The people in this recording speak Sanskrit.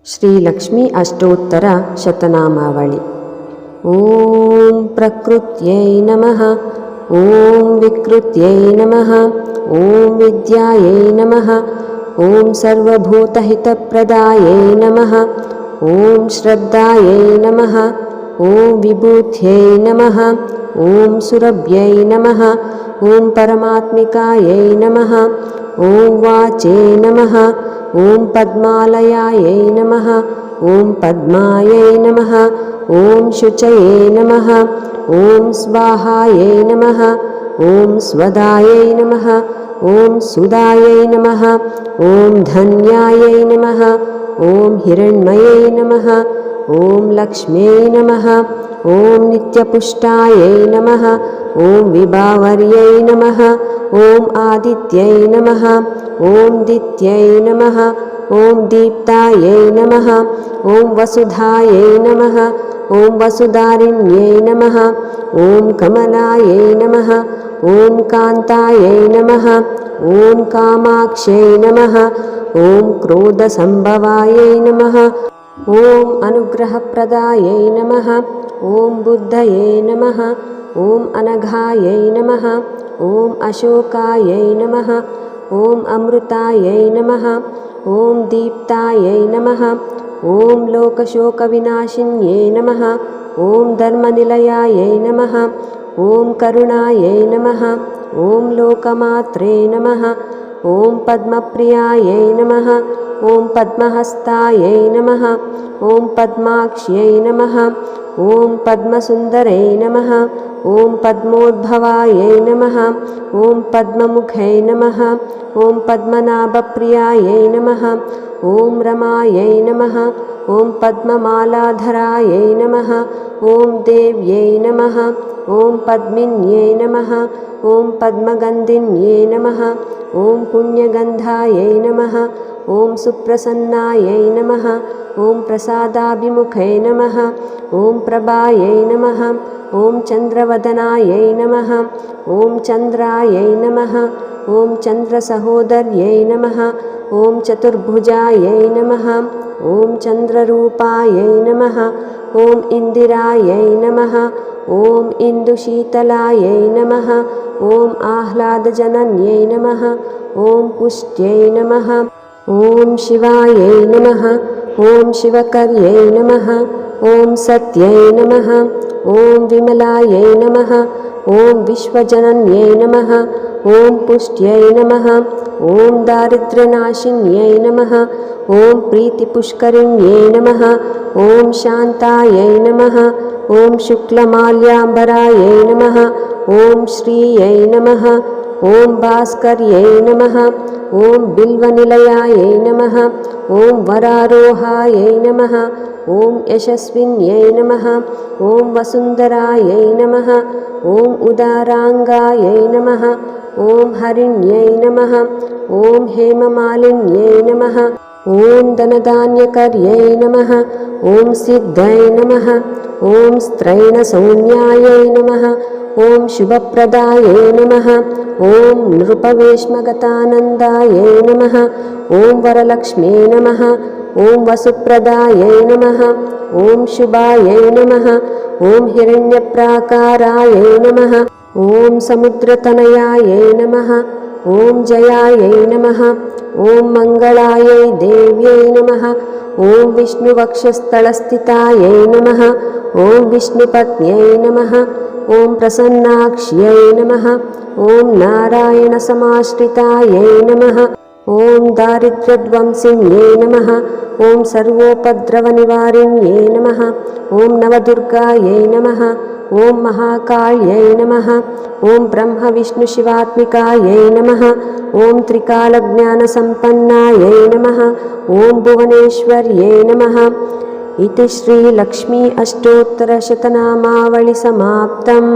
श्रीलक्ष्मी अष्टोत्तर शतनामावळि। ॐ प्रकृत्यै नमः, ॐ विकृत्यै नमः, ॐ विद्यायै नमः, ॐ सर्वभूतहितप्रदायै नमः, ॐ श्रद्धायै नमः, ॐ विभूत्यै नमः, ॐ सुरभ्यै नमः, ॐ परमात्मिकायै नमः, ॐ वाचे नमः, ॐ पद्मालयायै नमः, ॐ पद्मायै नमः, ॐ शुचये नमः, ॐ स्वाहायै नमः, ॐ स्वदायै नमः, ॐ सुदायै नमः, ॐ धन्यायै नमः, ॐ हिरण्मयै नमः, ॐ लक्ष्म्यै नमः, ॐ नित्यपुष्टायै नमः, ॐ विभावर्यै नमः, ॐ आदित्यै नमः, ॐ दित्यै नमः, ॐ दीप्तायै नमः, ॐ वसुधायै नमः, ॐ वसुधारिण्यै नमः, ॐ कमलायै नमः, ॐ कान्तायै नमः, ॐ कामाक्ष्यै नमः, ॐ क्रोधसम्भवायै नमः, ॐ अनुग्रहप्रदायै नमः, ॐ बुद्धये नमः, ॐ अनघायै नमः, ॐ अशोकायै नमः, ॐ अमृतायै नमः, ॐ दीप्तायै नमः, ॐ लोकशोकविनाशिन्यै नमः, ॐ धर्मनिलयायै नमः, ॐ करुणायै नमः, ॐ लोकमात्रे नमः, ॐ पद्मप्रियायै नमः, ॐ पद्महस्तायै नमः, ॐ पद्माक्ष्यै नमः, ॐ पद्मसुन्दरै नमः, ॐ पद्मोद्भवायै नमः, ॐ पद्ममुखै नमः, ॐ पद्मनाभप्रियायै नमः, ॐ रमायै नमः, ॐ पद्ममालाधरायै नमः, ॐ देव्यै नमः, ॐ पद्मिन्यै नमः, ॐ पद्मगन्धिन्यै नमः, ॐ पुण्यगन्धायै नमः, ॐ सुप्रसन्नायै नमः, ॐ प्रसादाभिमुखै नमः, ॐ प्रभायै नमः, ॐ चन्द्रवदनायै नमः, ॐ चन्द्रायै नमः, ॐ चन्द्रसहोदर्यै नमः, ॐ चतुर्भुजायै नमः, ॐ चन्द्ररूपायै नमः, ॐ इन्दिरायै नमः, ॐ इन्दुशीतलायै नमः, ॐ आह्लादजनन्यै नमः, ॐ पुष्ट्यै नमः, ॐ शिवायै नमः, ॐ शिवकर्यै नमः, ॐ सत्यै नमः, ॐ विमलायै नमः, ॐ विश्वजनन्यै नमः, ॐ पुष्ट्यै नमः, ॐ दारिद्र्यनाशिन्यै नमः, ॐ प्रीतिपुष्करिण्यै नमः, ॐ शान्तायै नमः, ॐ शुक्लमाल्याम्बरायै नमः, ॐ श्रियै नमः, ॐ भास्कर्यै नमः, ॐ बिल्वनिलयायै नमः, ॐ वरारोहायै नमः, ॐ यशस्विन्यै नमः, ॐ वसुन्धरायै नमः, ॐ उदाराङ्गायै नमः, ॐ हरिण्यै नमः, ॐ हेममालिन्यै नमः, ॐ धनधान्यकर्यै नमः, ॐ सिद्धै नमः, ॐ स्त्रैणसौम्यायै नमः, ॐ शुभप्रदायै नमः, ॐ नृपवेश्मगतानन्दायै नमः, ॐ वरलक्ष्म्यै नमः, ॐ वसुप्रदायै नमः, ॐ शुभायै नमः, ॐ हिरण्यप्राकारायै नमः, ॐ समुद्रतनयायै नमः, ॐ जयायै नमः, ॐ मङ्गलायै देव्यै नमः, ॐ विष्णुवक्षस्थलस्थितायै नमः, ॐ विष्णुपत्न्यै नमः, ॐ प्रसन्नाक्ष्यै नमः, ॐ नारायणसमाश्रितायै नमः, ॐ दारिद्र्यध्वंसिन्यै नमः, ॐ सर्वोपद्रवनिवारिण्यै नमः, ॐ नवदुर्गायै नमः, ॐ महाकाल्यै नमः, ॐ ब्रह्मविष्णुशिवात्मिकायै नमः, ॐ त्रिकालज्ञानसम्पन्नायै नमः, ॐ भुवनेश्वर्यै नमः। इति श्रीलक्ष्मी अष्टोत्तरशतनामावळि समाप्तम्।